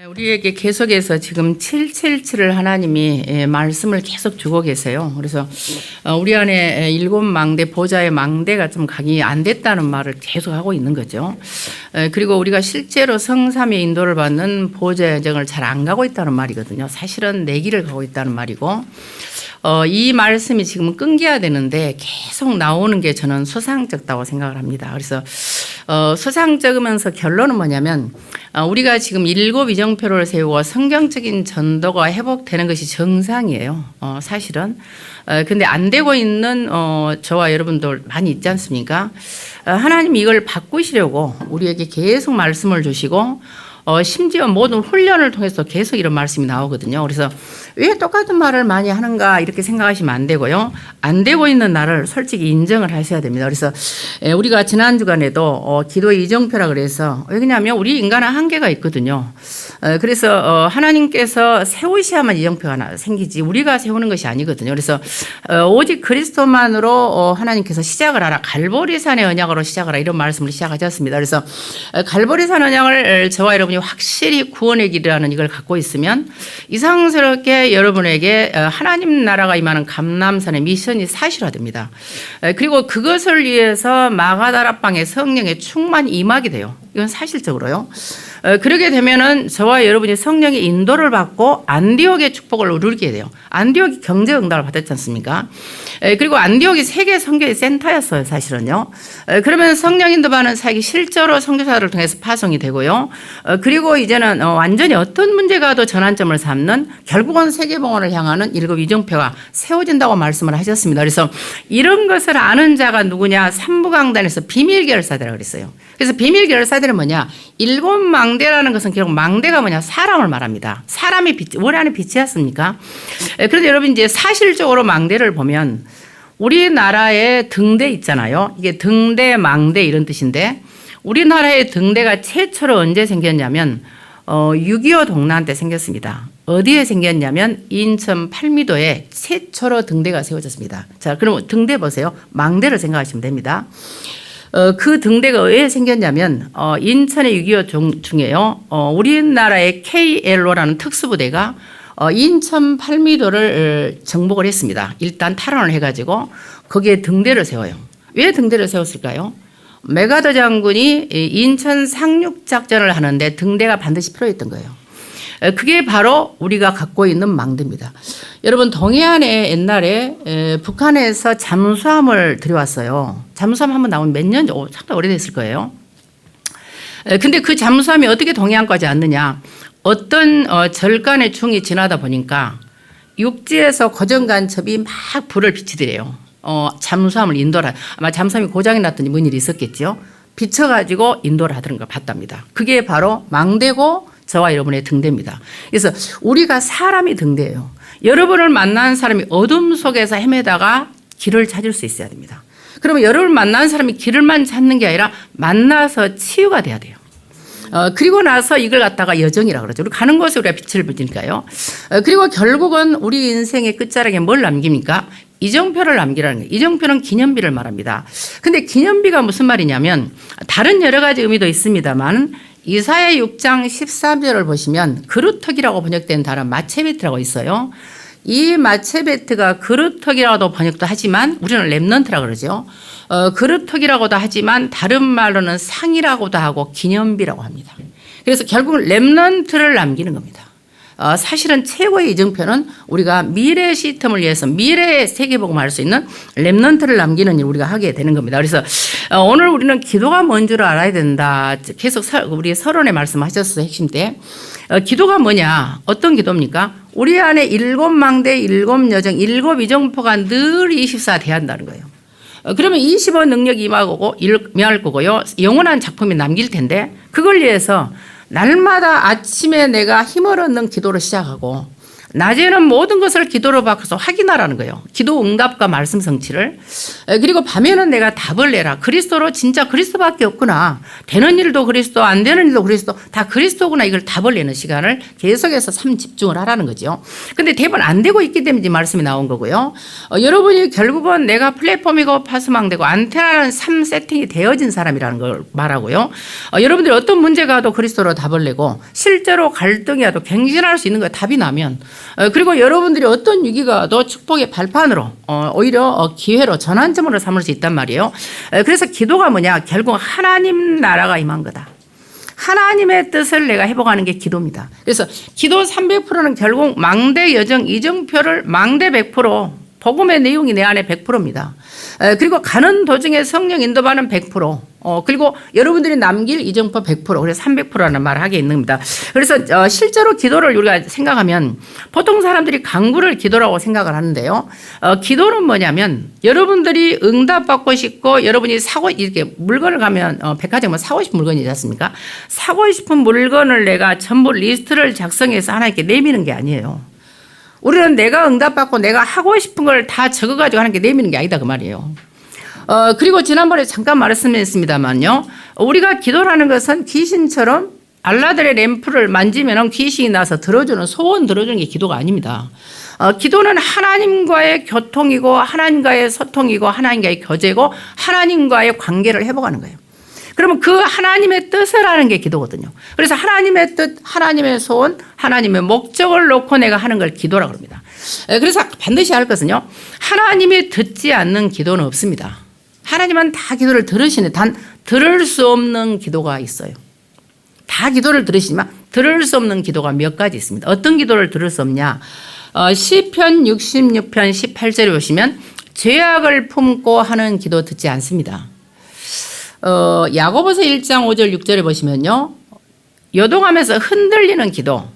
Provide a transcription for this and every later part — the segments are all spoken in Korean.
우리에게 계속해서 지금 777을 하나님이 말씀을 계속 주고 계세요. 그래서 우리 안에 일곱 망대, 보좌의 망대가 좀 각이 안 됐다는 말을 계속 하고 있는 거죠. 그리고 우리가 실제로 성삼의 인도를 받는 보좌의 여정을 잘 안 가고 있다는 말이거든요. 사실은 내 길을 가고 있다는 말이고, 이 말씀이 지금 끊겨야 되는데 계속 나오는 게 저는 수상쩍다고 생각을 합니다. 그래서 수상쩍으면서 결론은 뭐냐면, 우리가 지금 7 이정표를 세우고 성경적인 전도가 회복되는 것이 정상이에요. 사실은. 근데 안 되고 있는 저와 여러분들 많이 있지 않습니까? 하나님이 이걸 바꾸시려고 우리에게 계속 말씀을 주시고, 심지어 모든 훈련을 통해서 계속 이런 말씀이 나오거든요. 그래서 왜 똑같은 말을 많이 하는가 이렇게 생각하시면 안 되고요. 안 되고 있는 나를 솔직히 인정을 하셔야 됩니다. 그래서 우리가 지난 주간에도 기도의 이정표라 그래서, 왜냐하면 우리 인간은 한계가 있거든요. 그래서 하나님께서 세우셔야만 이정표가 생기지 우리가 세우는 것이 아니거든요. 그래서 오직 그리스도만으로 하나님께서 시작을 하라, 갈보리산의 언약으로 시작하라, 이런 말씀을 시작하셨습니다. 그래서 갈보리산 언약을 저와 여러분이 확실히 구원의 길이라는 이걸 갖고 있으면 이상스럽게 여러분에게 하나님 나라가 임하는 감람산의 미션이 사실화됩니다. 그리고 그것을 위해서 마가다락방의 성령의 충만이 임하게 돼요. 이건 사실적으로요. 그러게 되면은 저와 여러분이 성령의 인도를 받고 안디옥의 축복을 누리게 돼요. 안디옥이 경제 응답을 받았지 않습니까? 그리고 안디옥이 세계 선교의 센터였어요, 사실은요. 그러면 성령 인도받는 사역이 실제로 선교사들을 통해서 파송이 되고요. 그리고 이제는 완전히 어떤 문제가 더 전환점을 삼는, 결국은 세계봉헌을 향하는 7 이정표가 세워진다고 말씀을 하셨습니다. 그래서 이런 것을 아는 자가 누구냐? 삼부강단에서 비밀결사대라고 그랬어요. 그래서 비밀결사대는 뭐냐? 7 망대라는 것은 결국 망대가 뭐냐? 사람을 말합니다. 사람이 우리 안에 빛이 왔습니까? 그런데 여러분 이제 사실적으로 망대를 보면 우리나라에 등대 있잖아요. 이게 등대, 망대 이런 뜻인데, 우리나라의 등대가 최초로 언제 생겼냐면 6.25 동란 때 생겼습니다. 어디에 생겼냐면 인천 팔미도에 최초로 등대가 세워졌습니다. 자, 그럼 등대 보세요. 망대를 생각하시면 됩니다. 그 등대가 왜 생겼냐면 인천의 6.25 중에요. 우리나라의 KLO라는 특수부대가 인천 팔미도를 정복을 했습니다. 일단 탈환을 해가지고 거기에 등대를 세워요. 왜 등대를 세웠을까요? 메가더 장군이 인천 상륙작전을 하는데 등대가 반드시 필요했던 거예요. 그게 바로 우리가 갖고 있는 망대입니다. 여러분, 동해안에 옛날에 북한에서 잠수함을 들여왔어요. 잠수함 한번 나온 몇 년, 상당히 오래됐을 거예요. 근데 그 잠수함이 어떻게 동해안까지 왔느냐? 어떤 절간의 중이 지나다 보니까 육지에서 고정간첩이 막 불을 비치더래요. 잠수함을 인도를, 아마 잠수함이 고장이 났더니 뭔 일이 있었겠죠. 비춰가지고 인도를 하던 걸 봤답니다. 그게 바로 망대고 저와 여러분의 등대입니다. 그래서 우리가 사람이 등대예요. 여러분을 만난 사람이 어둠 속에서 헤매다가 길을 찾을 수 있어야 됩니다. 그러면 여러분을 만난 사람이 길을만 찾는 게 아니라 만나서 치유가 돼야 돼요. 그리고 나서 이걸 갖다가 여정이라고 그러죠. 우리 가는 곳에 우리가 빛을 비니까요. 그리고 결국은 우리 인생의 끝자락에 뭘 남깁니까? 이정표를 남기라는 거예요. 이정표는 기념비를 말합니다. 근데 기념비가 무슨 말이냐면 다른 여러 가지 의미도 있습니다만, 이사야 6장 13절을 보시면 그루터기라고 번역된 단어 마체베트라고 있어요. 이 마체베트가 그루터기라고도 번역도 하지만 우리는 렘넌트라고 그러죠. 그루터기라고도 하지만 다른 말로는 상이라고도 하고 기념비라고 합니다. 그래서 결국 렘넌트를 남기는 겁니다. 사실은 최고의 이정표는 우리가 미래 시스템을 위해서 미래의 세계복음을 할 수 있는 렘넌트를 남기는 일 우리가 하게 되는 겁니다. 그래서 오늘 우리는 기도가 뭔 줄 알아야 된다. 계속 우리 서론에 말씀하셨어요. 핵심 때. 기도가 뭐냐? 어떤 기도입니까? 우리 안에 7 망대, 7 여정, 7 이정표가 늘 24 돼야 한다는 거예요. 그러면 25 능력이 임할 거고요. 영원한 작품이 남길 텐데, 그걸 위해서 날마다 아침에 내가 힘을 얻는 기도를 시작하고, 낮에는 모든 것을 기도로 바꿔서 확인하라는 거예요. 기도 응답과 말씀 성취를. 그리고 밤에는 내가 답을 내라. 그리스도로 진짜 그리스도밖에 없구나. 되는 일도 그리스도, 안 되는 일도 그리스도, 다 그리스도구나. 이걸 답을 내는 시간을 계속해서 삶 집중을 하라는 거죠. 근데 대부분 안 되고 있기 때문에 이 말씀이 나온 거고요. 여러분이 결국은 내가 플랫폼이고 파스망되고 안테나는 삶 세팅이 되어진 사람이라는 걸 말하고요. 여러분들이 어떤 문제가 와도 그리스도로 답을 내고 실제로 갈등이 와도 갱신할 수 있는 거예요. 답이 나면. 그리고 여러분들이 어떤 위기가 와도 축복의 발판으로 오히려 기회로 전환점으로 삼을 수 있단 말이에요. 그래서 기도가 뭐냐? 결국 하나님 나라가 임한 거다. 하나님의 뜻을 내가 회복하는 게 기도입니다. 그래서 기도 300%는 결국 망대 여정 이정표를 망대 100%, 복음의 내용이 내 안에 100%입니다. 그리고 가는 도중에 성령 인도받는 100%, 그리고 여러분들이 남길 이정표 100%, 그래서 300%라는 말을 하게 있는 겁니다. 그래서 실제로 기도를 우리가 생각하면 보통 사람들이 간구를 기도라고 생각을 하는데요. 기도는 뭐냐면 여러분들이 응답받고 싶고 여러분이 사고, 이렇게 물건을 가면 백화점에 사고 싶은 물건이 있지 않습니까? 사고 싶은 물건을 내가 전부 리스트를 작성해서 하나님께 내미는 게 아니에요. 우리는 내가 응답받고 내가 하고 싶은 걸 다 적어가지고 하는 게 내미는 게 아니다 그 말이에요. 그리고 지난번에 잠깐 말씀했습니다만요. 우리가 기도라는 것은 귀신처럼 알라들의 램프를 만지면 귀신이 나서 들어주는 소원 들어주는 게 기도가 아닙니다. 기도는 하나님과의 교통이고 하나님과의 소통이고 하나님과의 교제고 하나님과의 관계를 회복하는 거예요. 그러면 그 하나님의 뜻을 하는 게 기도거든요. 그래서 하나님의 뜻, 하나님의 소원, 하나님의 목적을 놓고 내가 하는 걸 기도라고 합니다. 그래서 반드시 할 것은요. 하나님이 듣지 않는 기도는 없습니다. 하나님은 다 기도를 들으시네. 단 들을 수 없는 기도가 있어요. 다 기도를 들으시지만 들을 수 없는 기도가 몇 가지 있습니다. 어떤 기도를 들을 수 없냐. 시편 66편 18절에 보시면 죄악을 품고 하는 기도 듣지 않습니다. 야고보서 1장 5절 6절에 보시면요. 요동하면서 흔들리는 기도,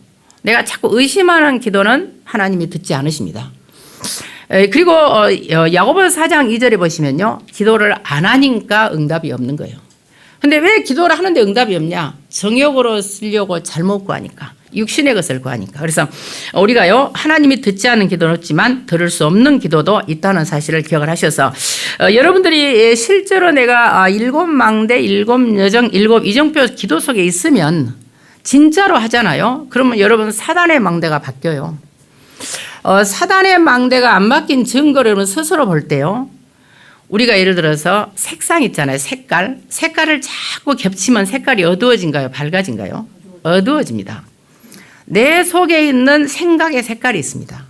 내가 자꾸 의심하는 기도는 하나님이 듣지 않으십니다. 그리고 야고보서 4장 2절에 보시면요. 기도를 안 하니까 응답이 없는 거예요. 근데 왜 기도를 하는데 응답이 없냐? 정욕으로 쓰려고 잘못 구하니까. 육신의 것을 구하니까. 그래서 우리가요, 하나님이 듣지 않는 기도는 없지만 들을 수 없는 기도도 있다는 사실을 기억을 하셔서 여러분들이 실제로 내가 7망대, 7여정, 7이정표 기도 속에 있으면 진짜로 하잖아요. 그러면 여러분 사단의 망대가 바뀌어요. 사단의 망대가 안 바뀐 증거를 여러분 스스로 볼 때요. 우리가 예를 들어서 색상 있잖아요. 색깔을 자꾸 겹치면 색깔이 어두워진가요? 밝아진가요? 어두워집니다. 내 속에 있는 생각의 색깔이 있습니다.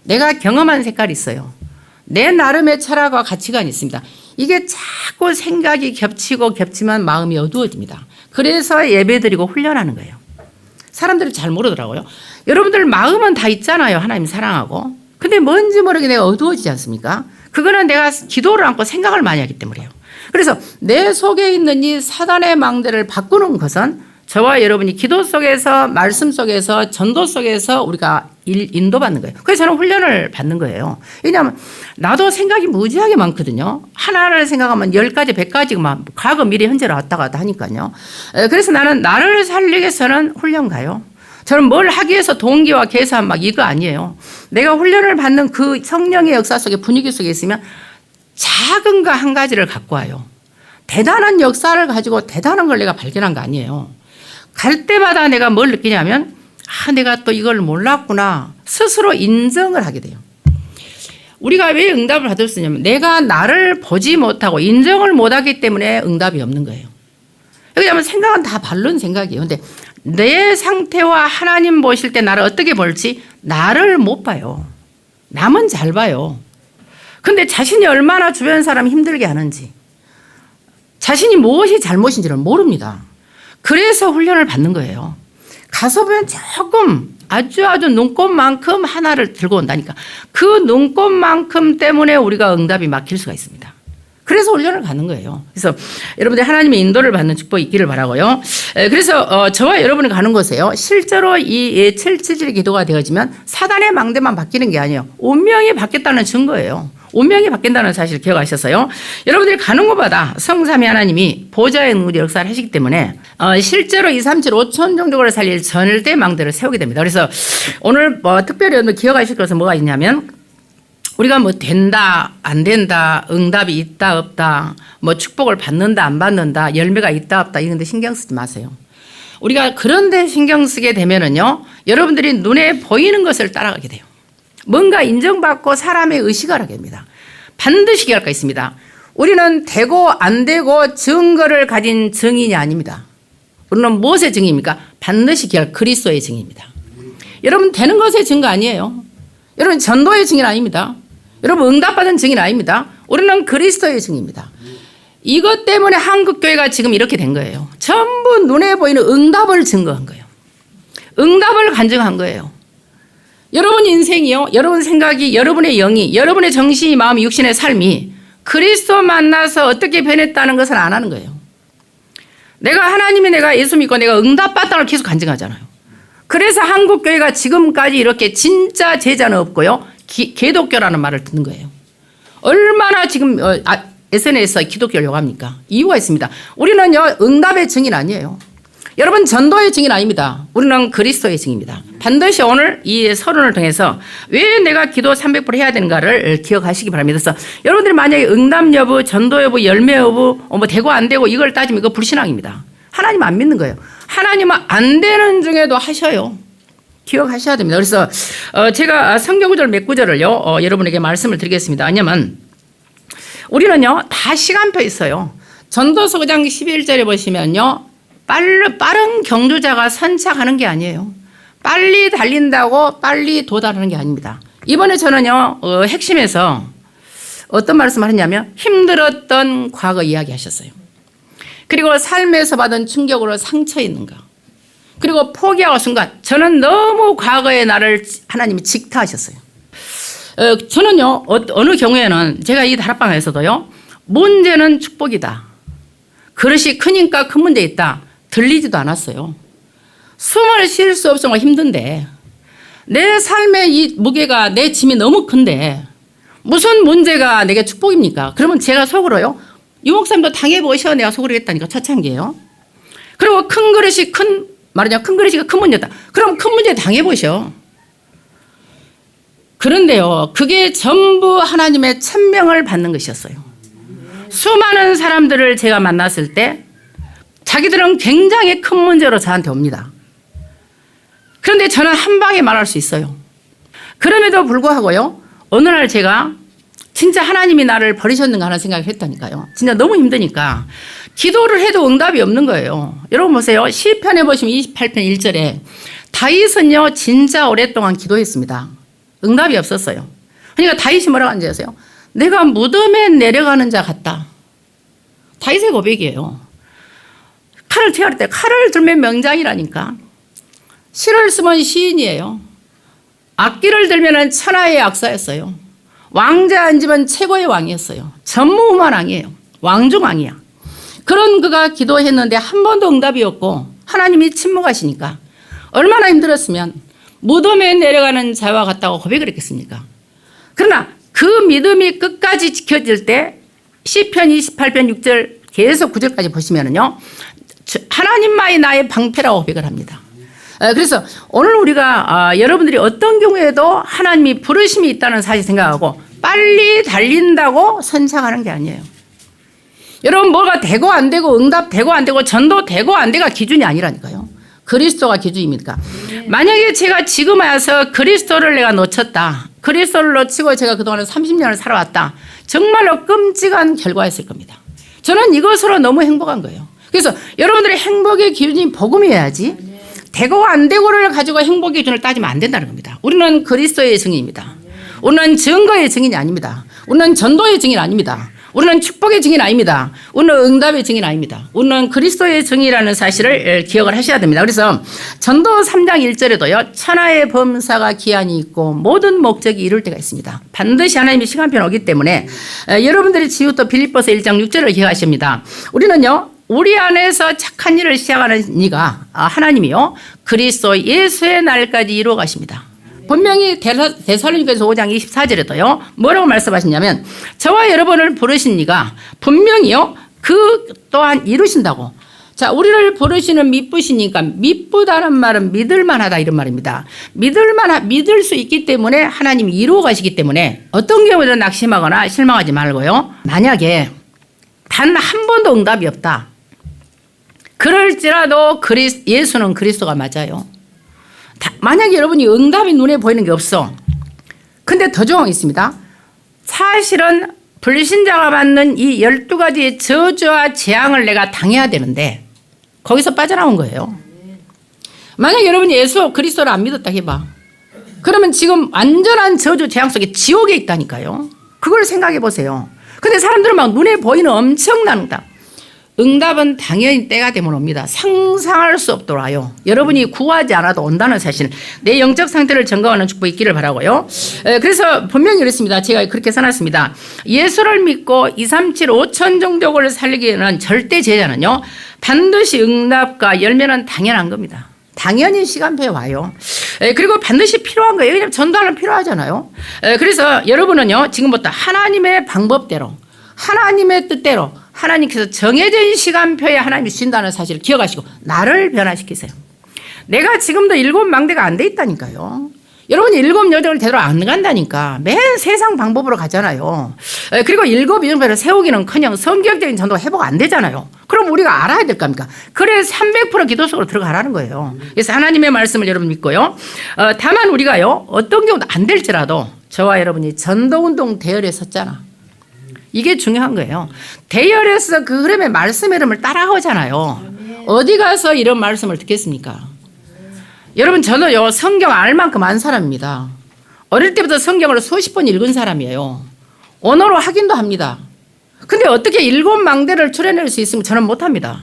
내가 경험한 색깔이 있어요. 내 나름의 철학과 가치관이 있습니다. 이게 자꾸 생각이 겹치면 마음이 어두워집니다. 그래서 예배드리고 훈련하는 거예요. 사람들이 잘 모르더라고요. 여러분들 마음은 다 있잖아요. 하나님 사랑하고. 근데 뭔지 모르게 내가 어두워지지 않습니까? 그거는 내가 기도를 않고 생각을 많이 하기 때문이에요. 그래서 내 속에 있는 이 사단의 망대를 바꾸는 것은 저와 여러분이 기도 속에서 말씀 속에서 전도 속에서 우리가 인도받는 거예요. 그래서 저는 훈련을 받는 거예요. 왜냐하면 나도 생각이 무지하게 많거든요. 하나를 생각하면 10가지 100가지 막 과거 미래 현재로 왔다 갔다 하니까요. 그래서 나는 나를 살리기 위해서는 훈련 가요. 저는 뭘 하기 위해서 동기와 계산 막 이거 아니에요. 내가 훈련을 받는 그 성령의 역사 속에 분위기 속에 있으면 작은 거 한 가지를 갖고 와요. 대단한 역사를 가지고 대단한 걸 내가 발견한 거 아니에요. 갈 때마다 내가 뭘 느끼냐면 내가 또 이걸 몰랐구나. 스스로 인정을 하게 돼요. 우리가 왜 응답을 받을 수 있냐면 내가 나를 보지 못하고 인정을 못하기 때문에 응답이 없는 거예요. 왜냐하면 생각은 다 바른 생각이에요. 근데 내 상태와 하나님 보실 때 나를 어떻게 볼지 나를 못 봐요. 남은 잘 봐요. 근데 자신이 얼마나 주변 사람 힘들게 하는지 자신이 무엇이 잘못인지를 모릅니다. 그래서 훈련을 받는 거예요. 가서 보면 조금 아주 눈꽃만큼 하나를 들고 온다니까. 그 눈꽃만큼 때문에 우리가 응답이 막힐 수가 있습니다. 그래서 훈련을 받는 거예요. 그래서 여러분들 하나님의 인도를 받는 축복이 있기를 바라고요. 그래서 저와 여러분이 가는 곳에요. 실제로 이 777 기도가 되어지면 사단의 망대만 바뀌는 게 아니에요. 운명이 바뀌었다는 증거예요. 운명이 바뀐다는 사실을 기억하셔서요. 여러분들이 가는 곳마다 성삼위 하나님이 보좌의 능력으로 역사를 하시기 때문에 실제로 2, 3, 7, 5천 종족을 살릴 절대 망대를 세우게 됩니다. 그래서 오늘 특별히 여러분 기억하실 것은 뭐가 있냐면 우리가 뭐 된다, 안 된다, 응답이 있다, 없다, 뭐 축복을 받는다, 안 받는다, 열매가 있다, 없다 이런 데 신경 쓰지 마세요. 우리가 그런 데 신경 쓰게 되면은요, 여러분들이 눈에 보이는 것을 따라가게 돼요. 뭔가 인정받고 사람의 의식을 하게 됩니다. 반드시 기억할 거 있습니다. 우리는 되고 안 되고 증거를 가진 증인이 아닙니다. 우리는 무엇의 증인입니까? 반드시 기억할 그리스도의 증인입니다. 여러분 되는 것의 증거 아니에요. 여러분 전도의 증인 아닙니다. 여러분 응답받은 증인 아닙니다. 우리는 그리스도의 증인입니다. 이것 때문에 한국교회가 지금 이렇게 된 거예요. 전부 눈에 보이는 응답을 증거한 거예요. 응답을 간증한 거예요. 여러분 인생이요, 여러분 생각이, 여러분의 영이, 여러분의 정신이, 마음이, 육신의 삶이 그리스도 만나서 어떻게 변했다는 것을 안 하는 거예요. 내가 하나님이 내가 예수 믿고 내가 응답받다는 걸 계속 간증하잖아요. 그래서 한국교회가 지금까지 이렇게 진짜 제자는 없고요, 개독교라는 말을 듣는 거예요. 얼마나 지금 SNS에 기독교를 요구합니까? 이유가 있습니다. 우리는요, 응답의 증인 아니에요. 여러분 전도의 증인 아닙니다. 우리는 그리스도의 증인입니다. 반드시 오늘 이 서론을 통해서 왜 내가 기도 300% 해야 되는가를 기억하시기 바랍니다. 그래서 여러분들이 만약에 응답 여부, 전도 여부, 열매 여부, 뭐 되고 안 되고 이걸 따지면 이거 불신앙입니다. 하나님 안 믿는 거예요. 하나님은 안 되는 중에도 하셔요. 기억하셔야 됩니다. 그래서 제가 성경구절 몇 구절을요 여러분에게 말씀을 드리겠습니다. 왜냐면 우리는요 다 시간표 있어요. 전도서 9장 11절에 보시면요, 빠른 경주자가 선착하는 게 아니에요. 빨리 달린다고 빨리 도달하는 게 아닙니다. 이번에 저는요 핵심에서 어떤 말씀을 하냐면 힘들었던 과거 이야기 하셨어요. 그리고 삶에서 받은 충격으로 상처 있는 거, 그리고 포기하고 순간 저는 너무 과거의 나를 하나님이 직타하셨어요. 저는요 어느 경우에는 제가 이 다락방에서도요 문제는 축복이다, 그릇이 크니까 큰 문제 있다 들리지도 않았어요. 숨을 쉴 수 없어서 힘든데 내 삶의 이 무게가, 내 짐이 너무 큰데 무슨 문제가 내게 축복입니까? 그러면 제가 속으로요, 유 목사님도 당해보셔 내가 속으로 했다니까 초창기에요. 그리고 큰 그릇이 큰 그릇이 큰 문제다. 그럼 큰 문제 당해보셔. 그런데요, 그게 전부 하나님의 천명을 받는 것이었어요. 수많은 사람들을 제가 만났을 때 자기들은 굉장히 큰 문제로 저한테 옵니다. 그런데 저는 한 방에 말할 수 있어요. 그럼에도 불구하고요, 어느 날 제가 진짜 하나님이 나를 버리셨는가 하는 생각을 했다니까요. 진짜 너무 힘드니까 기도를 해도 응답이 없는 거예요. 여러분 보세요. 시편에 보시면 28편 1절에 다윗은요 진짜 오랫동안 기도했습니다. 응답이 없었어요. 그러니까 다윗이 뭐라고 하는지 아세요? 내가 무덤에 내려가는 자 같다. 다윗의 고백이에요. 칼을 태할 때 칼을 들면 명장이라니까. 시를 쓰면 시인이에요. 악기를 들면 천하의 악사였어요. 왕자에 앉으면 최고의 왕이었어요. 전무후무한 왕이에요. 왕중왕이야. 그런 그가 기도했는데 한 번도 응답이 없고 하나님이 침묵하시니까 얼마나 힘들었으면 무덤에 내려가는 자와 같다고 고백을 했겠습니까? 그러나 그 믿음이 끝까지 지켜질 때 시편 28편 6절 계속 9절까지 보시면은요, 하나님만이 나의 방패라고 고백을 합니다. 그래서 오늘 우리가 여러분들이 어떤 경우에도 하나님이 부르심이 있다는 사실 생각하고 빨리 달린다고 선착하는 게 아니에요. 여러분 뭐가 되고 안 되고 응답 되고 안 되고 전도 되고 안 되가 기준이 아니라니까요. 그리스도가 기준입니까? 만약에 제가 지금 와서 그리스도를 내가 놓쳤다, 그리스도를 놓치고 제가 그동안 30년을 살아왔다, 정말로 끔찍한 결과였을 겁니다. 저는 이것으로 너무 행복한 거예요. 그래서 여러분들의 행복의 기준이 복음이어야지 되고 안 되고를 가지고 행복의 기준을 따지면 안 된다는 겁니다. 우리는 그리스도의 증인입니다. 우리는 증거의 증인이 아닙니다. 우리는 전도의 증인 아닙니다. 우리는 축복의 증인 아닙니다. 우리는 응답의 증인 아닙니다. 우리는 그리스도의 증인이라는 사실을 기억을 하셔야 됩니다. 그래서 전도 3장 1절에도요. 천하의 범사가 기한이 있고 모든 목적이 이룰 때가 있습니다. 반드시 하나님의 시간표는 오기 때문에 여러분들이 지금부터 빌립보서 1장 6절을 기억하십니다. 우리는요. 우리 안에서 착한 일을 시작하는 이가 하나님이요. 그리스도 예수의 날까지 이루어 가십니다. 분명히 데살로니가서 5장 24절에도요. 뭐라고 말씀하시냐면 저와 여러분을 부르신 이가 분명히요. 그 또한 이루신다고. 자, 우리를 부르시는 미쁘시니까 미쁘다는 말은 믿을만하다 이런 말입니다. 믿을 수 있기 때문에 하나님이 이루어 가시기 때문에 어떤 경우에는 낙심하거나 실망하지 말고요. 만약에 단 한 번도 응답이 없다. 그럴지라도 예수는 그리스도가 맞아요. 만약에 여러분이 응답이 눈에 보이는 게 없어. 근데 더 조항이 있습니다. 사실은 불신자가 받는 이 12가지의 저주와 재앙을 내가 당해야 되는데 거기서 빠져나온 거예요. 만약에 여러분이 예수 그리스도를 안 믿었다 해봐. 그러면 지금 완전한 저주 재앙 속에 지옥에 있다니까요. 그걸 생각해 보세요. 근데 사람들은 막 눈에 보이는 엄청난 응답은 당연히 때가 되면 옵니다. 상상할 수 없도록 와요. 여러분이 구하지 않아도 온다는 사실. 내 영적 상태를 점검하는 축복이 있기를 바라고요. 그래서 분명히 이렇습니다. 제가 그렇게 써놨습니다. 예수를 믿고 2, 3, 7, 5천 종족을 살리기에는 절대 제자는요. 반드시 응답과 열매는 당연한 겁니다. 당연히 시간표에 와요. 그리고 반드시 필요한 거예요. 왜냐하면 전도하면 필요하잖아요. 그래서 여러분은요. 지금부터 하나님의 방법대로 하나님의 뜻대로 하나님께서 정해진 시간표에 하나님이 주신다는 사실을 기억하시고 나를 변화시키세요. 내가 지금도 7망대가 안 돼 있다니까요. 여러분이 7여정을 제대로 안 간다니까. 맨 세상 방법으로 가잖아요. 그리고 7여정을 세우기는커녕 성경적인 전도가 회복 안 되잖아요. 그럼 우리가 알아야 될 겁니까? 그래 300% 기도 속으로 들어가라는 거예요. 그래서 하나님의 말씀을 여러분 믿고요. 다만 우리가요. 어떤 경우도 안 될지라도 저와 여러분이 전도운동 대열에 섰잖아. 이게 중요한 거예요. 대열에서 그 흐름의 말씀의 흐름을 따라오잖아요. 어디 가서 이런 말씀을 듣겠습니까? 여러분 저는요 성경 알 만큼 안 사람입니다. 어릴 때부터 성경을 수십 번 읽은 사람이에요. 언어로 확인도 합니다. 근데 어떻게 7망대를 추려낼 수 있으면 저는 못합니다.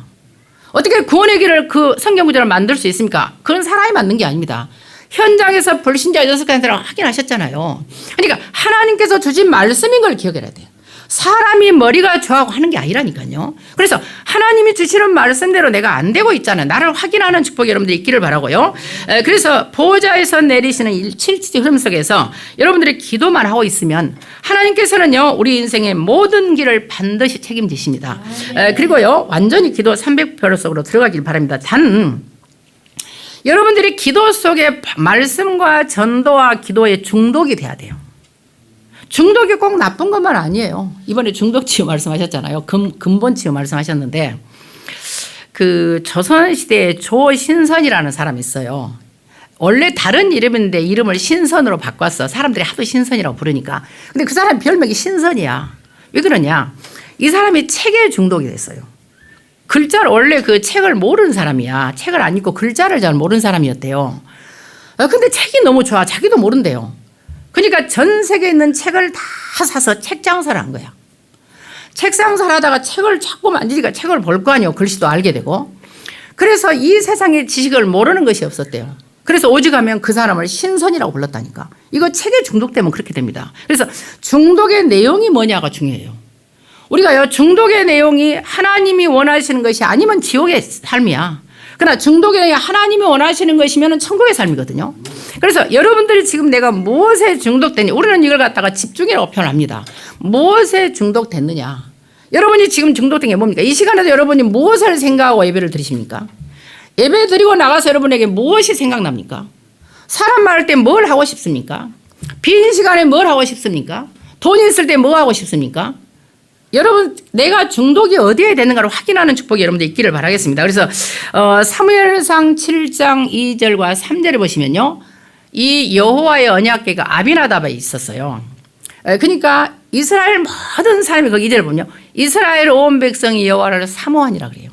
어떻게 구원의 길을 그 성경 구절을 만들 수 있습니까? 그건 사람이 만든 게 아닙니다. 현장에서 불신자 6가지를 확인하셨잖아요. 그러니까 하나님께서 주신 말씀인 걸 기억해야 돼요. 사람이 머리가 좋아하고 하는 게 아니라니까요. 그래서 하나님이 주시는 말씀대로 내가 안 되고 있잖아요. 나를 확인하는 축복이 여러분들 있기를 바라고요. 그래서 보좌에서 내리시는 7지 흐름 속에서 여러분들이 기도만 하고 있으면 하나님께서는요 우리 인생의 모든 길을 반드시 책임지십니다. 그리고요 완전히 기도 300% 속으로 들어가길 바랍니다. 단 여러분들이 기도 속에 말씀과 전도와 기도에 중독이 돼야 돼요. 중독이 꼭 나쁜 것만 아니에요. 이번에 중독치유 말씀하셨잖아요. 근본치유 말씀하셨는데 그 조선시대에 조신선이라는 사람이 있어요. 원래 다른 이름인데 이름을 신선으로 바꿨어. 사람들이 하도 신선이라고 부르니까. 근데 그 사람 별명이 신선이야. 왜 그러냐. 이 사람이 책에 중독이 됐어요. 글자를 원래 그 책을 모르는 사람이야. 책을 안 읽고 글자를 잘 모르는 사람이었대요. 근데 책이 너무 좋아. 자기도 모른대요. 그러니까 전 세계에 있는 책을 다 사서 책 장사를 한 거야. 책 장사를 하다가 책을 자꾸 만지니까 책을 볼 거 아니에요. 글씨도 알게 되고. 그래서 이 세상의 지식을 모르는 것이 없었대요. 그래서 오직하면 그 사람을 신선이라고 불렀다니까. 이거 책에 중독되면 그렇게 됩니다. 그래서 중독의 내용이 뭐냐가 중요해요. 우리가요 중독의 내용이 하나님이 원하시는 것이 아니면 지옥의 삶이야. 그러나 중독의 하나님이 원하시는 것이면 천국의 삶이거든요. 그래서 여러분들이 지금 내가 무엇에 중독됐냐. 우리는 이걸 갖다가 집중이라고 표현합니다. 무엇에 중독됐느냐. 여러분이 지금 중독된 게 뭡니까? 이 시간에도 여러분이 무엇을 생각하고 예배를 드리십니까? 예배 드리고 나가서 여러분에게 무엇이 생각납니까? 사람 많을 때 뭘 하고 싶습니까? 빈 시간에 뭘 하고 싶습니까? 돈이 있을 때 뭐 하고 싶습니까? 여러분 내가 중독이 어디에 되는가를 확인하는 축복이 여러분들 있기를 바라겠습니다. 그래서 사무엘상 7장 2절과 3절에 보시면요. 이 여호와의 언약궤가 아비나답에 있었어요. 그러니까 이스라엘 모든 사람이 거기 2절을 보면요. 이스라엘 온 백성이 여호와를 사모하니라 그래요.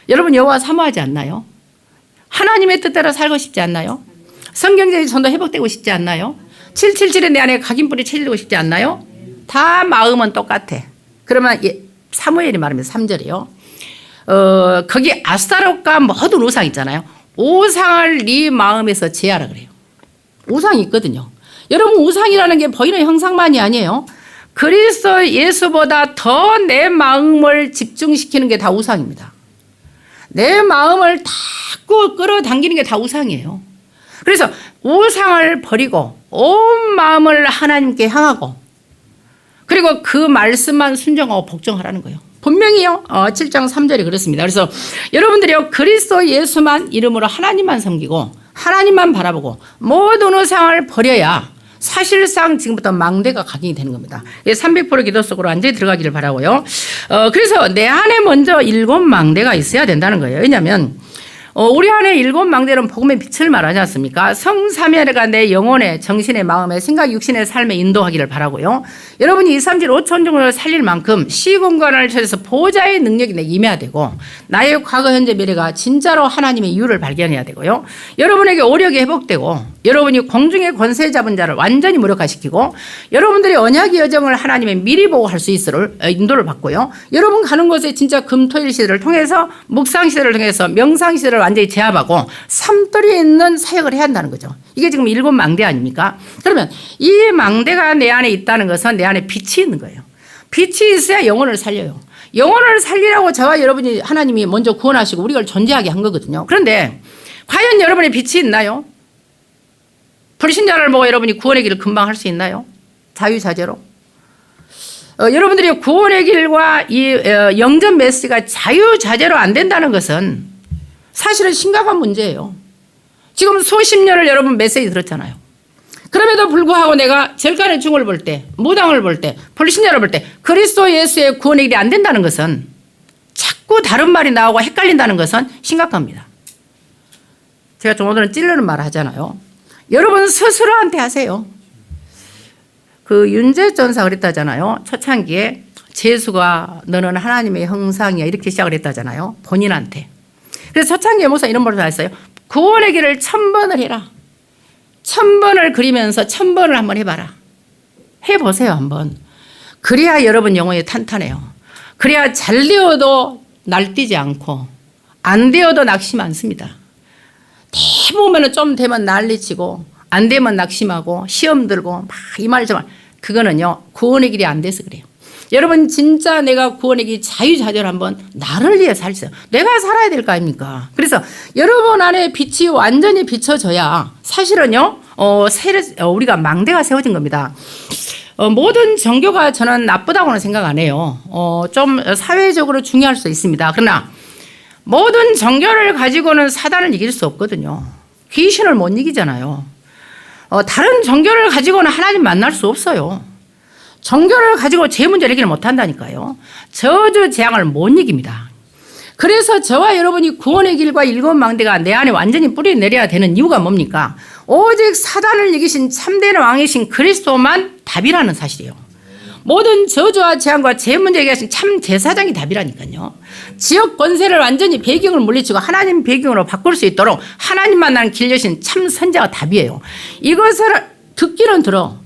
여러분 여호와 사모하지 않나요? 하나님의 뜻대로 살고 싶지 않나요? 성경적인 전도 회복되고 싶지 않나요? 777의 내 안에 각인뿔이 채워지고 싶지 않나요? 다 마음은 똑같아. 그러면 사무엘이 말하면 3절이요. 거기 아스타롯과 모든 우상 있잖아요. 우상을 네 마음에서 제하라 그래요. 우상이 있거든요. 여러분 우상이라는 게 보이는 형상만이 아니에요. 그리스도 예수보다 더 내 마음을 집중시키는 게 다 우상입니다. 내 마음을 다 끌어당기는 게 다 우상이에요. 그래서 우상을 버리고 온 마음을 하나님께 향하고 그리고 그 말씀만 순종하고 복종하라는 거예요. 분명히요. 7장 3절이 그렇습니다. 그래서 여러분들이요 그리스도 예수만 이름으로 하나님만 섬기고 하나님만 바라보고 모든 우상을 버려야 사실상 지금부터 망대가 각인이 되는 겁니다. 300% 기도 속으로 완전히 들어가기를 바라고요. 그래서 내 안에 먼저 7 망대가 있어야 된다는 거예요. 왜냐하면 우리 안에 7 망대는 복음의 빛을 말하지 않습니까? 성삼위가 내 영혼에 정신의 마음에 생각 육신의 삶에 인도하기를 바라고요. 여러분이 2, 3질 5천 정도를 살릴 만큼 시공간을 찾아서 보좌의 능력이 내게 임해야 되고 나의 과거 현재 미래가 진짜로 하나님의 이유를 발견해야 되고요. 여러분에게 오력이 회복되고 여러분이 공중의 권세 잡은 자를 완전히 무력화시키고 여러분들의 언약의 여정을 하나님의 미리 보고 할 수 있도록 인도를 받고요. 여러분 가는 곳에 진짜 금토일 시대를 통해서 묵상 시대를 통해서 명상 시대를 완전히 제압하고 삶들이 있는 사역을 해야 한다는 거죠. 이게 지금 7 망대 아닙니까? 그러면 이 망대가 내 안에 있다는 것은 내 안에 빛이 있는 거예요. 빛이 있어야 영혼을 살려요. 영혼을 살리라고 저와 여러분이 하나님이 먼저 구원하시고 우리가 존재하게 한 거거든요. 그런데 과연 여러분의 빛이 있나요? 불신자를 보고 여러분이 구원의 길을 금방 할 수 있나요? 자유자재로? 여러분들이 구원의 길과 이 영전 메시지가 자유자재로 안 된다는 것은 사실은 심각한 문제예요. 지금 수십 년을 여러분 메시지 들었잖아요. 그럼에도 불구하고 내가 절간의 중을 볼 때, 무당을 볼 때, 불신자를 볼 때 그리스도 예수의 구원의 길이 안 된다는 것은 자꾸 다른 말이 나오고 헷갈린다는 것은 심각합니다. 제가 좀 오늘은 찔르는 말을 하잖아요. 여러분 스스로한테 하세요. 그 윤재 전사 그랬다잖아요. 초창기에 재수가 너는 하나님의 형상이야 이렇게 시작을 했다잖아요. 본인한테. 그래서 초창기에 목사 이런 말을 했어요. 구원의 길을 1000번을 해라. 1000번을 그리면서 1000번을 한번 해봐라. 해보세요 한번. 그래야 여러분 영혼이 탄탄해요. 그래야 잘 되어도 날뛰지 않고 안 되어도 낙심 않습니다. 대부분은 좀 되면 난리치고 안 되면 낙심하고 시험 들고 막 이 말 저 말 그거는요 구원의 길이 안 돼서 그래요. 여러분 진짜 내가 구원의 길 자유자재로 한번 나를 위해 살세요. 내가 살아야 될 거 아닙니까? 그래서 여러분 안에 빛이 완전히 비춰져야 사실은요 우리가 망대가 세워진 겁니다. 모든 종교가 저는 나쁘다고는 생각 안 해요. 좀 사회적으로 중요할 수 있습니다. 그러나 모든 종교를 가지고는 사단을 이길 수 없거든요. 귀신을 못 이기잖아요. 다른 종교를 가지고는 하나님 만날 수 없어요. 종교를 가지고 제 문제를 해결 못 한다니까요. 저주 재앙을 못 이깁니다. 그래서 저와 여러분이 구원의 길과 7 망대가 내 안에 완전히 뿌리 내려야 되는 이유가 뭡니까? 오직 사단을 이기신 참된 왕이신 그리스도만 답이라는 사실이에요. 모든 저주와 재앙과 제 문제 해결하신 참 제사장이 답이라니까요. 지역 권세를 완전히 배경을 물리치고 하나님 배경으로 바꿀 수 있도록 하나님만 나는 길 여신 참 선자가 답이에요. 이것을 듣기는 들어.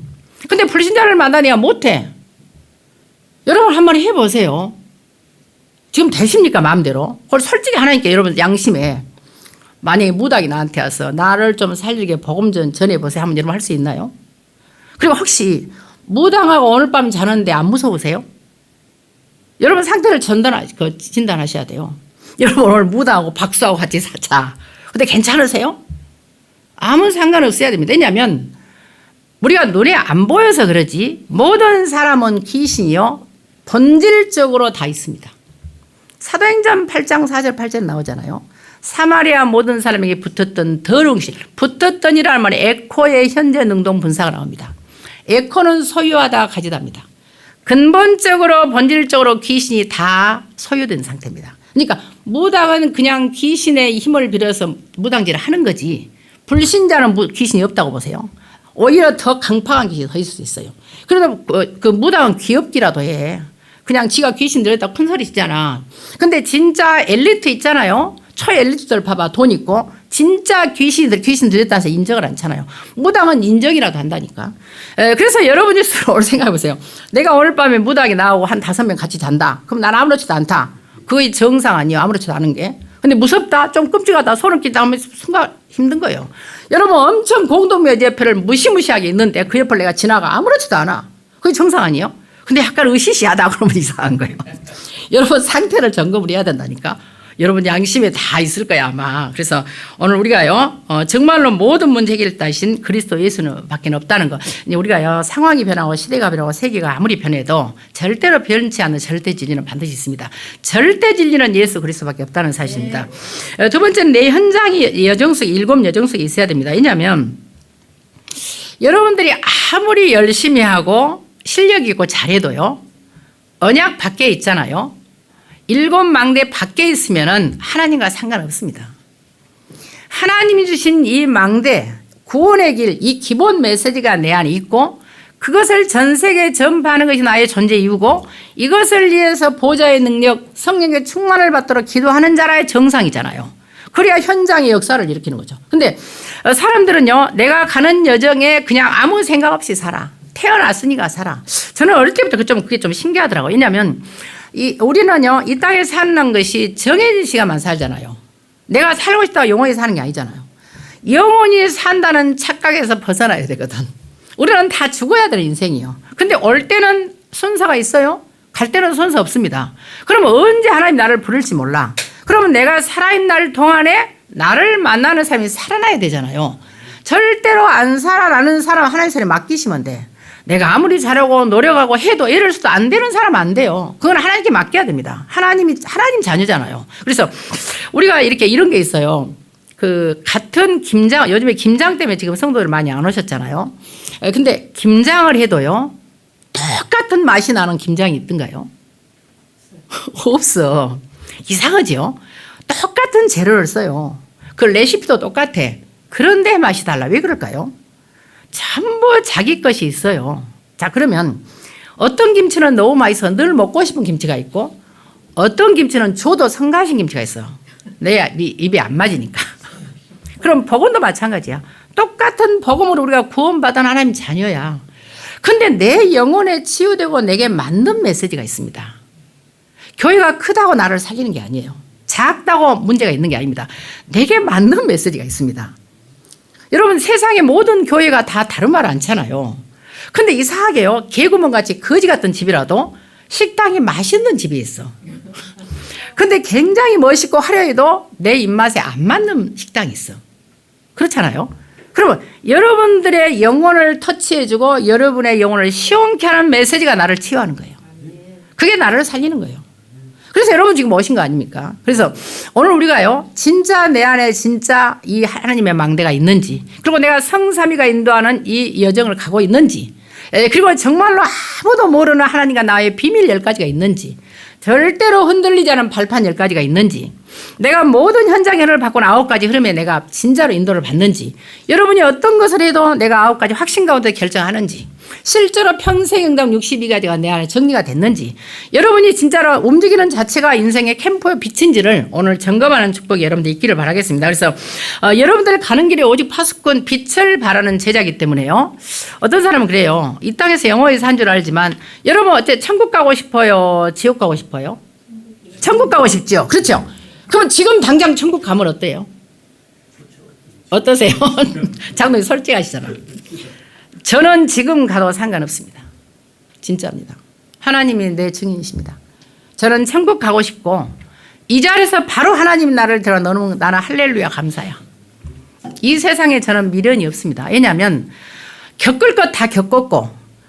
근데 불신자를 만나내야 못해. 여러분 한번 해보세요. 지금 되십니까 마음대로? 그걸 솔직히 하나님께 여러분 양심에 만약에 무당이 나한테 와서 나를 좀 살리게 복음 좀 전해보세요 하면 여러분 할 수 있나요? 그리고 혹시 무당하고 오늘 밤 자는데 안 무서우세요? 여러분 상태를 진단하셔야 돼요. 여러분 오늘 무당하고 박수하고 같이 자. 근데 괜찮으세요? 아무 상관없어야 됩니다. 왜냐하면 우리가 눈에 안 보여서 그러지 모든 사람은 귀신이요 본질적으로 다 있습니다. 사도행전 8장 4절 8절 나오잖아요. 사마리아 모든 사람에게 붙었던 더러운 실 붙었던이라는 말에 에코의 현재 능동 분사가 나옵니다. 에코는 소유하다 가지다입니다. 근본적으로 본질적으로 귀신이 다 소유된 상태입니다. 그러니까 무당은 그냥 귀신의 힘을 빌어서 무당질을 하는 거지 불신자는 귀신이 없다고 보세요. 오히려 더 강팍한 귀신이 더 있을 수 있어요. 그러다 그 무당은 귀엽기라도 해. 그냥 지가 귀신 들였다 큰 소리 치잖아. 근데 진짜 엘리트 있잖아요. 초엘리트들 봐봐 돈 있고 진짜 귀신 들였다 해서 인정을 않잖아요. 무당은 인정이라도 한다니까. 그래서 여러분이 오늘 생각해보세요. 내가 오늘 밤에 무당이 나오고 한 5명 같이 잔다. 그럼 난 아무렇지도 않다. 그게 정상 아니에요. 아무렇지도 않은 게. 근데 무섭다. 좀 끔찍하다. 소름 끼다 하면 순간 힘든 거예요. 여러분 엄청 공동묘지 옆에를 무시무시하게 있는데 그 옆을 내가 지나가 아무렇지도 않아. 그게 정상 아니에요? 근데 약간 으시시하다 그러면 이상한 거예요. 여러분 상태를 점검을 해야 된다니까. 여러분 양심에 다 있을 거야 아마. 그래서 오늘 우리가요 정말로 모든 문제 해결자신 그리스도 예수는 밖에 없다는 거. 이제 우리가요 상황이 변하고 시대가 변하고 세계가 아무리 변해도 절대로 변치 않는 절대 진리는 반드시 있습니다. 절대 진리는 예수 그리스도밖에 없다는 사실입니다. 두 번째는 내 현장이 여정숙 일곱 여정숙이 있어야 됩니다. 왜냐하면 여러분들이 아무리 열심히 하고 실력 있고 잘해도요 언약 밖에 있잖아요. 일곱 망대 밖에 있으면은 하나님과 상관없습니다. 하나님이 주신 이 망대 구원의 길 이 기본 메시지가 내 안에 있고 그것을 전 세계에 전파하는 것이 나의 존재 이유고 이것을 위해서 보좌의 능력 성령의 충만을 받도록 기도하는 자라의 정상이잖아요. 그래야 현장의 역사를 일으키는 거죠. 근데 사람들은요 내가 가는 여정에 그냥 아무 생각 없이 살아. 태어났으니까 살아. 저는 어릴 때부터 그게 좀 신기하더라고요. 왜냐하면 우리는요 이 땅에 사는 것이 정해진 시간만 살잖아요. 내가 살고 싶다고 영원히 사는 게 아니잖아요. 영원히 산다는 착각에서 벗어나야 되거든. 우리는 다 죽어야 되는 인생이에요. 근데 올 때는 순서가 있어요. 갈 때는 순서 없습니다. 그러면 언제 하나님 나를 부를지 몰라. 그러면 내가 살아있는 동안에 나를 만나는 사람이 살아나야 되잖아요. 절대로 안 살아나는 사람 하나님 손에 맡기시면 돼. 내가 아무리 잘하고 노력하고 해도 이럴 수도 안 되는 사람은 안 돼요. 그건 하나님께 맡겨야 됩니다. 하나님 자녀잖아요. 그래서 우리가 이런 게 있어요. 그 같은 김장, 요즘에 김장 때문에 지금 성도들 많이 안 오셨잖아요. 근데 김장을 해도요, 똑같은 맛이 나는 김장이 있던가요? 없어. 이상하죠? 똑같은 재료를 써요. 그 레시피도 똑같아. 그런데 맛이 달라. 왜 그럴까요? 전부 자기 것이 있어요. 자, 그러면 어떤 김치는 너무 맛있어 늘 먹고 싶은 김치가 있고 어떤 김치는 줘도 성가신 김치가 있어. 내 입에 안 맞으니까. 그럼 복음도 마찬가지야. 똑같은 복음으로 우리가 구원받은 하나님 자녀야. 근데 내 영혼에 치유되고 내게 맞는 메시지가 있습니다. 교회가 크다고 나를 살리는 게 아니에요. 작다고 문제가 있는 게 아닙니다. 내게 맞는 메시지가 있습니다. 여러분 세상의 모든 교회가 다 다른 말 않잖아요. 근데 이상하게요. 개구멍같이 거지 같은 집이라도 식당이 맛있는 집이 있어. 근데 굉장히 멋있고 화려해도 내 입맛에 안 맞는 식당이 있어. 그렇잖아요. 그러면 여러분들의 영혼을 터치해주고 여러분의 영혼을 시원케 하는 메시지가 나를 치유하는 거예요. 그게 나를 살리는 거예요. 그래서 여러분 지금 오신 거 아닙니까? 그래서 오늘 우리가요 진짜 내 안에 진짜 이 하나님의 망대가 있는지 그리고 내가 성삼위가 인도하는 이 여정을 가고 있는지 그리고 정말로 아무도 모르는 하나님과 나의 비밀 10가지가 있는지 절대로 흔들리지 않은 발판 10가지가 있는지 내가 모든 현장을 바꾼 9가지 흐름에 내가 진짜로 인도를 받는지 여러분이 어떤 것을 해도 내가 9가지 확신 가운데 결정하는지 실제로 평생행동 62가지가 내 안에 정리가 됐는지 여러분이 진짜로 움직이는 자체가 인생의 캠프의 빛인지를 오늘 점검하는 축복이 여러분들 있기를 바라겠습니다. 그래서 여러분들 가는 길에 오직 파수꾼 빛을 바라는 제자이기 때문에요. 어떤 사람은 그래요. 이 땅에서 영원히 산 줄 알지만 여러분 어때 천국 가고 싶어요? 지옥 가고 싶어요? 천국 가고 싶죠? 그렇죠? 그럼 지금 당장 천국 가면 어때요? 어떠세요? 장로님 솔직하시잖아. 저는 지금 가도 상관없습니다. 진짜입니다. 하나님이 내 증인이십니다. 저는 천국 가고 싶고 이 자리에서 바로 하나님 나를 들어 너는 나는 할렐루야 감사야. 이 세상에 저는 미련이 없습니다. 왜냐하면 겪을 것 다 겪었고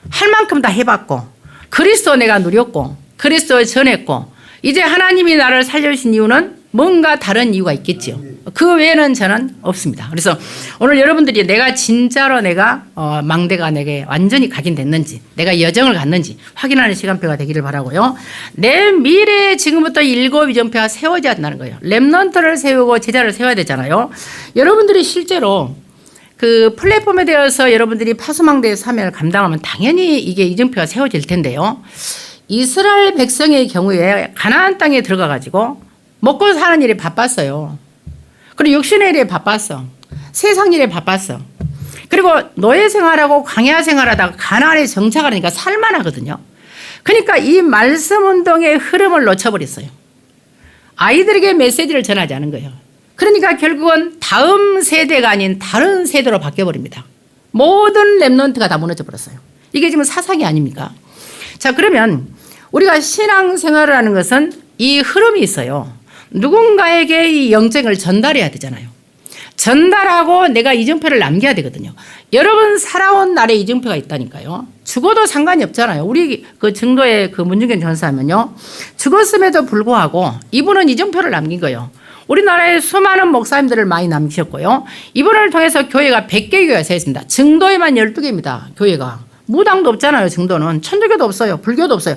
할 만큼 다 해봤고 그리스도 내가 누렸고 그리스도를 전했고 이제 하나님이 나를 살려주신 이유는 뭔가 다른 이유가 있겠죠. 그 외에는 저는 없습니다. 그래서 오늘 여러분들이 내가 진짜로 내가 망대가 내게 완전히 각인됐는지 내가 여정을 갔는지 확인하는 시간표가 되기를 바라고요. 내 미래에 지금부터 7 이정표가 세워져야 한다는 거예요. 렘넌트를 세우고 제자를 세워야 되잖아요. 여러분들이 실제로 그 플랫폼에 대해서 여러분들이 파수망대의 사명을 감당하면 당연히 이게 이정표가 세워질 텐데요. 이스라엘 백성의 경우에 가나안 땅에 들어가 가지고 먹고 사는 일에 바빴어요. 그리고 육신의 일에 바빴어. 세상 일에 바빴어. 그리고 노예 생활하고 광야 생활하다가 가나안에 정착하니까 살만하거든요. 그러니까 이 말씀 운동의 흐름을 놓쳐버렸어요. 아이들에게 메시지를 전하지 않은 거예요. 그러니까 결국은 다음 세대가 아닌 다른 세대로 바뀌어버립니다. 모든 렘넌트가 다 무너져 버렸어요. 이게 지금 사상이 아닙니까? 자, 그러면 우리가 신앙생활을 하는 것은 이 흐름이 있어요. 누군가에게 이 영적을 전달해야 되잖아요. 전달하고 내가 이정표를 남겨야 되거든요. 여러분 살아온 날에 이정표가 있다니까요. 죽어도 상관이 없잖아요. 우리 그 증도의 그 문중견 전사하면요. 죽었음에도 불구하고 이분은 이정표를 남긴 거예요. 우리나라에 수많은 목사님들을 많이 남기셨고요. 이분을 통해서 교회가 100개 교회가 세웠습니다. 증도에만 12개입니다. 교회가. 무당도 없잖아요. 증도는. 천주교도 없어요. 불교도 없어요.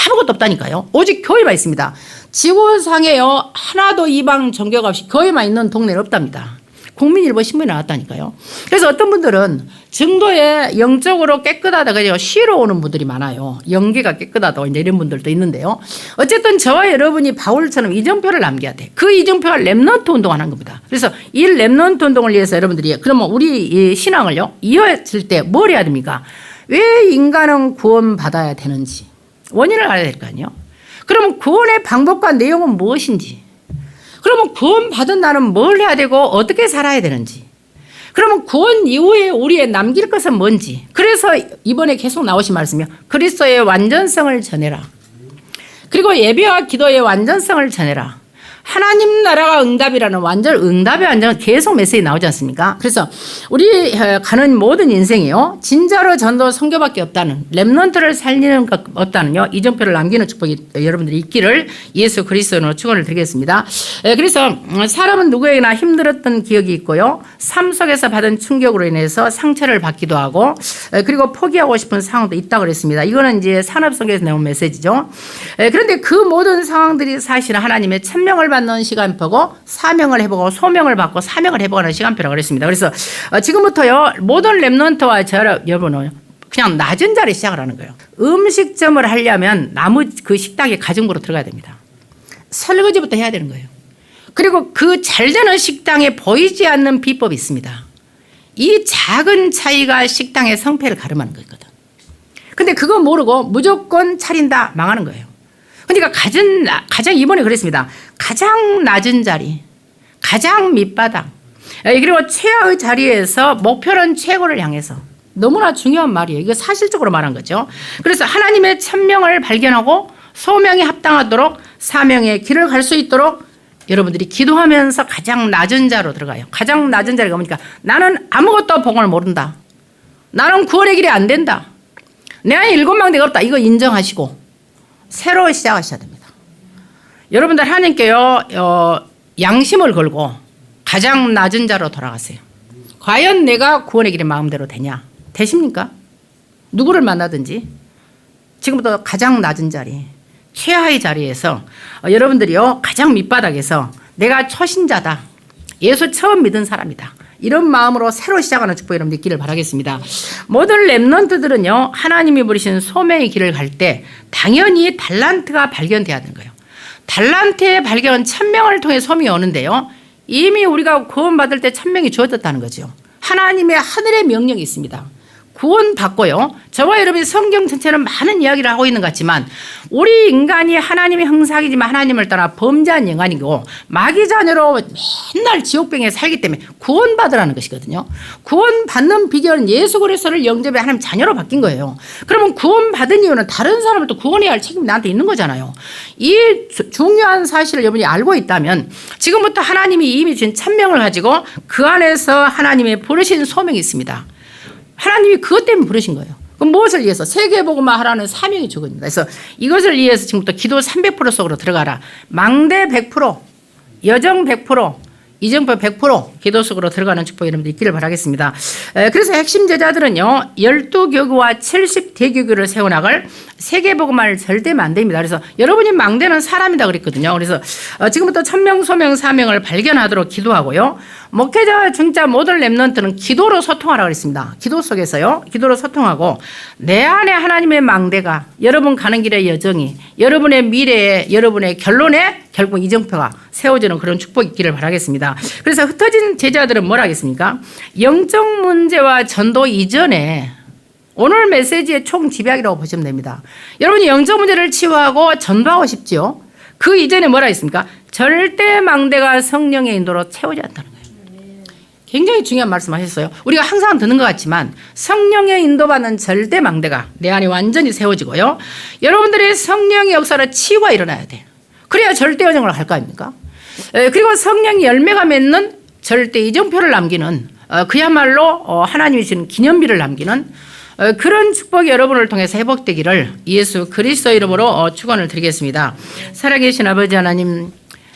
아무것도 없다니까요. 오직 교회만 있습니다. 지구상에요. 하나도 이방 종교가 없이 교회만 있는 동네는 없답니다. 국민일보 신문에 나왔다니까요. 그래서 어떤 분들은 증도에 영적으로 깨끗하다 그래서 쉬러 오는 분들이 많아요. 영계가 깨끗하다 이제 이런 분들도 있는데요. 어쨌든 저와 여러분이 바울처럼 이정표를 남겨야 돼. 그 이정표가 렘넌트 운동하는 겁니다. 그래서 이 렘넌트 운동을 위해서 여러분들이 그러면 우리 이 신앙을요 이어질 때 뭘 해야 됩니까? 왜 인간은 구원받아야 되는지 원인을 알아야 될 거 아니에요. 그러면 구원의 방법과 내용은 무엇인지, 그러면 구원받은 나는 뭘 해야 되고 어떻게 살아야 되는지, 그러면 구원 이후에 우리의 남길 것은 뭔지. 그래서 이번에 계속 나오신 말씀이요. 그리스도의 완전성을 전해라. 그리고 예배와 기도의 완전성을 전해라. 하나님 나라가 응답이라는 완전 응답의 완전 계속 메시지 나오지 않습니까? 그래서 우리 가는 모든 인생이요 진짜로 전도 선교밖에 없다는, 렘넌트를 살리는 것 없다는요 이정표를 남기는 축복이 여러분들이 있기를 예수 그리스도로 축원을 드리겠습니다. 그래서 사람은 누구에게나 힘들었던 기억이 있고요, 삶 속에서 받은 충격으로 인해서 상처를 받기도 하고 그리고 포기하고 싶은 상황도 있다고 그랬습니다. 이거는 이제 산업성에서 나온 메시지죠. 그런데 그 모든 상황들이 사실은 하나님의 천명을 받는 시간표고 사명을 해보고 소명을 받고 사명을 해보는 시간표라고 그랬습니다. 그래서 지금부터요 모든 렘넌트와 여러분은 그냥 낮은 자리 시작을 하는 거예요. 음식점을 하려면 나무 그 식당에 가정부로 들어가야 됩니다. 설거지부터 해야 되는 거예요. 그리고 그 잘 되는 식당에 보이지 않는 비법이 있습니다. 이 작은 차이가 식당의 성패를 가름하는 거거든. 근데 그거 모르고 무조건 차린다 망하는 거예요. 그러니까 가장 이번에 그랬습니다. 가장 낮은 자리, 가장 밑바닥, 그리고 최하의 자리에서 목표는 최고를 향해서. 너무나 중요한 말이에요. 이거 사실적으로 말한 거죠. 그래서 하나님의 천명을 발견하고 소명에 합당하도록 사명의 길을 갈 수 있도록 여러분들이 기도하면서 가장 낮은 자로 들어가요. 가장 낮은 자리가 뭡니까? 나는 아무것도 복음을 모른다. 나는 구원의 길이 안 된다. 내 안에 7망대가 없다. 이거 인정하시고 새로 시작하셔야 됩니다. 여러분들 하나님께요 양심을 걸고 가장 낮은 자로 돌아가세요. 과연 내가 구원의 길이 마음대로 되냐? 되십니까? 누구를 만나든지 지금부터 가장 낮은 자리, 최하의 자리에서 여러분들이요 가장 밑바닥에서 내가 초신자다, 예수 처음 믿은 사람이다, 이런 마음으로 새로 시작하는 축복 여러분 있기를 바라겠습니다. 모든 렘넌트들은요 하나님이 부르신 소명의 길을 갈 때 당연히 달란트가 발견돼야 되는 거예요. 달란트의 발견은 천명을 통해 소명이 오는데요, 이미 우리가 구원받을 때 천명이 주어졌다는 거죠. 하나님의 하늘의 명령이 있습니다. 구원받고요. 저와 여러분이 성경 전체는 많은 이야기를 하고 있는 것 같지만 우리 인간이 하나님의 형상이지만 하나님을 따라 범죄한 인간이고 마귀 자녀로 맨날 지옥병에 살기 때문에 구원받으라는 것이거든요. 구원받는 비결은 예수 그리스도를 영접해 하나님 자녀로 바뀐 거예요. 그러면 구원받은 이유는 다른 사람을 또 구원해야 할 책임이 나한테 있는 거잖아요. 이 중요한 사실을 여러분이 알고 있다면 지금부터 하나님이 이미 주신 천명을 가지고 그 안에서 하나님의 부르신 소명이 있습니다. 하나님이 그것 때문에 부르신 거예요. 그럼 무엇을 위해서? 세계복음화 하라는 사명이 주거든요. 그래서 이것을 위해서 지금부터 기도 300% 속으로 들어가라. 망대 100%, 여정 100%, 이정표 100% 기도 속으로 들어가는 축복 여러분들 있기를 바라겠습니다. 그래서 핵심 제자들은요 12교구와 70대교구를 세워나갈 세계복음화를 절대 안 됩니다. 그래서 여러분이 망대는 사람이다 그랬거든요. 그래서 지금부터 천명, 소명, 사명을 발견하도록 기도하고요. 목회자와 중자 모든 렘넌트는 기도로 소통하라고 그랬습니다. 기도 속에서요. 기도로 소통하고 내 안에 하나님의 망대가 여러분 가는 길의 여정이 여러분의 미래에 여러분의 결론에 결국 이정표가 세워지는 그런 축복이 있기를 바라겠습니다. 그래서 흩어진 제자들은 뭘 하겠습니까? 영적 문제와 전도 이전에 오늘 메시지의 총 집약이라고 보시면 됩니다. 여러분이 영적 문제를 치유하고 전도하고 싶지요. 그 이전에 뭐라 했습니까? 절대 망대가 성령의 인도로 채우지 않다는 거예요. 굉장히 중요한 말씀 하셨어요. 우리가 항상 듣는 것 같지만 성령의 인도받는 절대 망대가 내 안에 완전히 세워지고요. 여러분들의 성령의 역사로 치유가 일어나야 돼요. 그래야 절대 여정을 갈 거 아닙니까? 그리고 성령이 열매가 맺는 절대 이정표를 남기는 그야말로 하나님이 주신 기념비를 남기는 그런 축복이 여러분을 통해서 회복되기를 예수 그리스도 이름으로 축원을 드리겠습니다. 살아계신 아버지 하나님,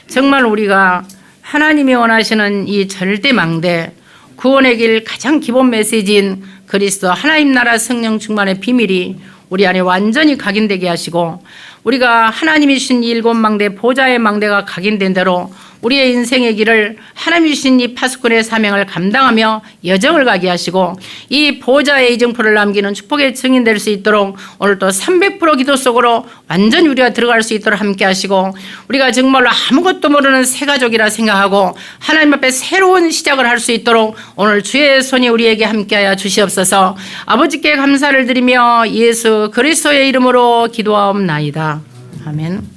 정말 우리가 하나님이 원하시는 이 절대 망대 구원의 길 가장 기본 메시지인 그리스도 하나님 나라 성령 충만의 비밀이 우리 안에 완전히 각인되게 하시고, 우리가 하나님이 주신 일곱 망대 보좌의 망대가 각인된 대로 우리의 인생의 길을 하나님이 주신 이 파수꾼의 사명을 감당하며 여정을 가게 하시고, 이 보좌의 이정표를 남기는 축복의 증인될 수 있도록 오늘 또 300% 기도 속으로 완전히 우리가 들어갈 수 있도록 함께 하시고, 우리가 정말로 아무것도 모르는 새 가족이라 생각하고 하나님 앞에 새로운 시작을 할 수 있도록 오늘 주의 손이 우리에게 함께하여 주시옵소서. 아버지께 감사를 드리며 예수 그리스도의 이름으로 기도하옵나이다. 아멘.